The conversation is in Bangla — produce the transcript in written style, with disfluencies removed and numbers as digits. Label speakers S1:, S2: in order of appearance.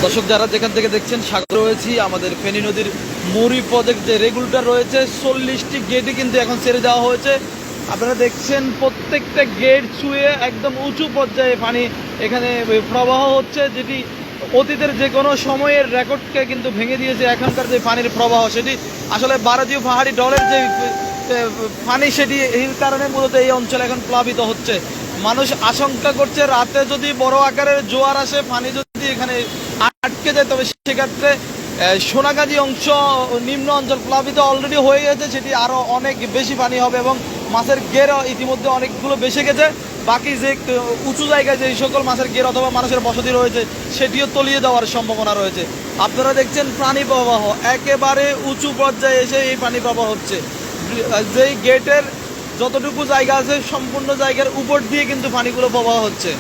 S1: দর্শক যারা যেখান থেকে দেখছেন স্বাগত রয়েছি। আমাদের ফেনী নদীর মুড়ি প্রজেক্ট যে রেগুলেটর রয়েছে 40টি গেটই কিন্তু এখন ছেড়ে দেওয়া হয়েছে। আপনারা দেখছেন প্রত্যেকটা গেট ছুঁয়ে একদম উঁচু পর্যায়ে পানি এখানে প্রবাহ হচ্ছে, যেটি অতীতের যে কোনো সময়ের রেকর্ডকে কিন্তু ভেঙে দিয়েছে। এখনকার যে পানির প্রবাহ সেটি আসলে বারাজীয় পাহাড়ি ডলের যে পানি সেটি এই কারণে মূলত এই অঞ্চলে এখন প্লাবিত হচ্ছে। মানুষ আশঙ্কা করছে রাতে যদি বড় আকারের জোয়ার আসে, পানি যদি এখানে আটকে যায়, তবে সেক্ষেত্রে সোনাগাজী অংশ নিম্ন অঞ্চল প্লাবিত অলরেডি হয়ে গেছে, সেটি আরও অনেক বেশি পানি হবে এবং মাছের গের ইতিমধ্যে অনেকগুলো বেসে গেছে। বাকি যে উঁচু জায়গায় যে সকল মাছের গের অথবা মানুষের বসতি রয়েছে সেটিও তলিয়ে যাওয়ার সম্ভাবনা রয়েছে। আপনারা দেখছেন পানি প্রবাহ একেবারে উঁচু পর্যায়ে এসে এই পানি প্রবাহ হচ্ছে। যেই গেটের যতটুকু জায়গা আছে সম্পূর্ণ জায়গার উপর দিয়ে কিন্তু পানিগুলো প্রবাহ হচ্ছে।